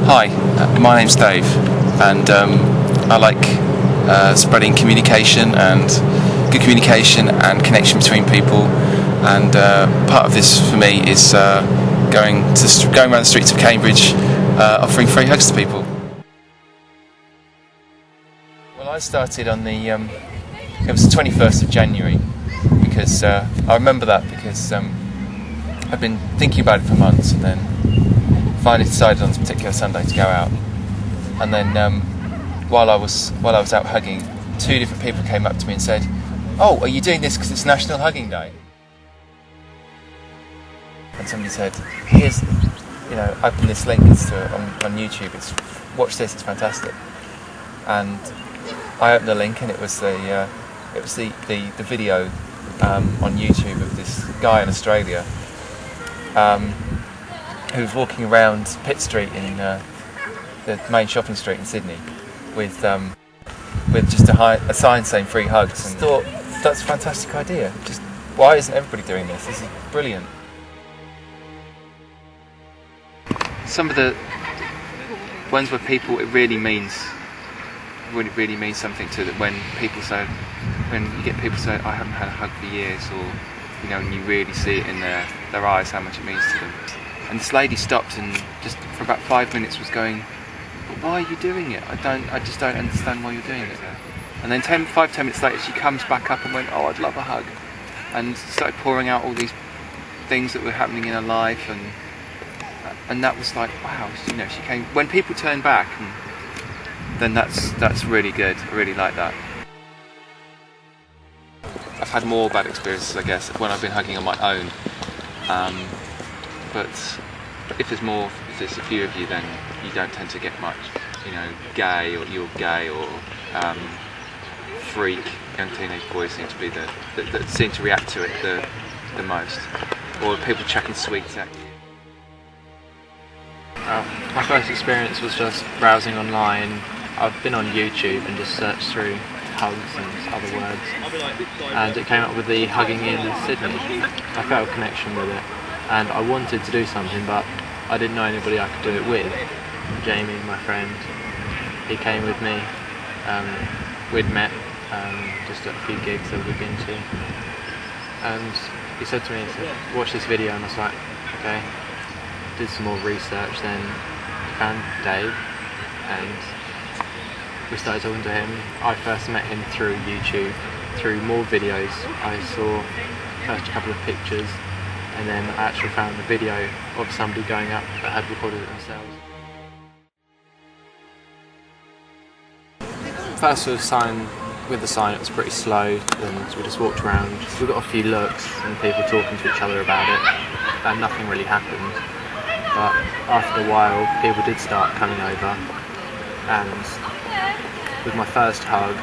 Hi, my name's Dave, and I like spreading communication and good communication and connection between people. And part of this for me is going around the streets of Cambridge, offering free hugs to people. Well, I started on it was the 21st of January, because I remember that because I've been thinking about it for months, and then finally decided on this particular Sunday to go out. And then while I was out hugging, two different people came up to me and said, "Oh, are you doing this because it's National Hugging Day?" And somebody said, "Here's, open this link on YouTube. Watch this. It's fantastic." And I opened the link, and it was the video on YouTube of this guy in Australia who was walking around Pitt Street in the main shopping street in Sydney with just a sign saying free hugs, and thought, that's a fantastic idea. Just why isn't everybody doing this? This is brilliant. Some of the ones where people, it really means something to them when you get people say, "I haven't had a hug for years," or and you really see it in their eyes how much it means to them. And this lady stopped and just for about 5 minutes was going, "But why are you doing it? I just don't understand why you're doing it." And then 10 minutes later she comes back up and went, "Oh, I'd love a hug," and started pouring out all these things that were happening in her life, and that was like, wow, she came. When people turn back, and then that's really good. I really like that. I've had more bad experiences, I guess, when I've been hugging on my own. But if there's a few of you, then you don't tend to get much, gay or freak. Young teenage boys seem to be that seem to react to it the most, or people chucking sweets at you. My first experience was just browsing online. I've been on YouTube and just searched through hugs and other words, and it came up with the Hugging In Sydney. I felt a connection with it, and I wanted to do something, but I didn't know anybody I could do it with. Jamie, my friend, he came with me. We'd met just at a few gigs that we'd been to, and he said to me, "Watch this video," and I was like, okay. Did some more research, then found Dave, and we started talking to him. I first met him through YouTube, through more videos. I saw first a couple of pictures, and then I actually found the video of somebody going up that had recorded it themselves. First with the sign it was pretty slow, and we just walked around. We got a few looks and people talking to each other about it, and nothing really happened. But after a while, people did start coming over, and with my first hug,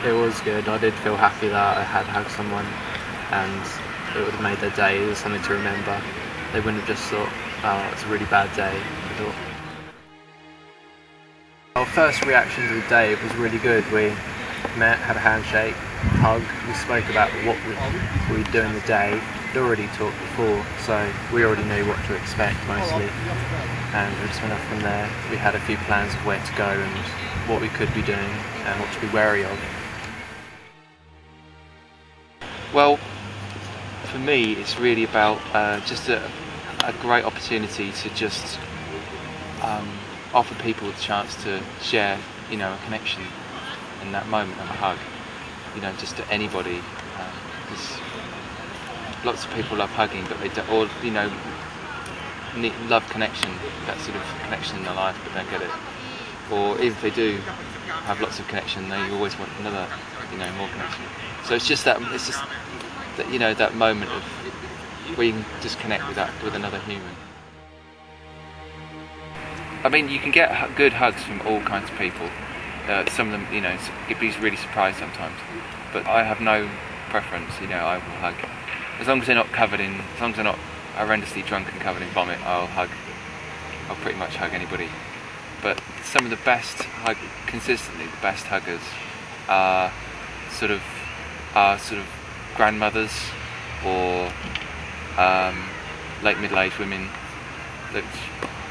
it was good. I did feel happy that I had hugged someone, and it would have made their day. It was something to remember. They wouldn't have just thought, "Oh, it's a really bad day." Our first reaction to the day was really good. We met, had a handshake, hugged. We spoke about what we would do in the day. We'd already talked before, so we already knew what to expect mostly, and we just went off from there. We had a few plans of where to go and what we could be doing and what to be wary of. Well, for me, it's really about just a great opportunity to just offer people the chance to share, a connection in that moment of a hug, just to anybody. Lots of people love hugging, but they don't, or love connection, that sort of connection in their life, but don't get it. Or even if they do have lots of connection, they always want another, more connection. So it's just that that moment of where you can just connect with another human. I mean, you can get good hugs from all kinds of people. Some of them, you'd be really surprised sometimes. But I have no preference. I will hug. As long as they're not horrendously drunk and covered in vomit, I'll pretty much hug anybody. But some of the consistently the best huggers are sort of grandmothers or late middle-aged women that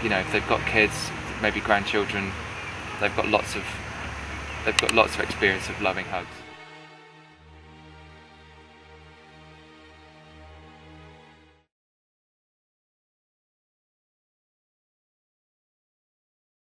you know, if they've got kids, maybe grandchildren, they've got lots of experience of loving hugs.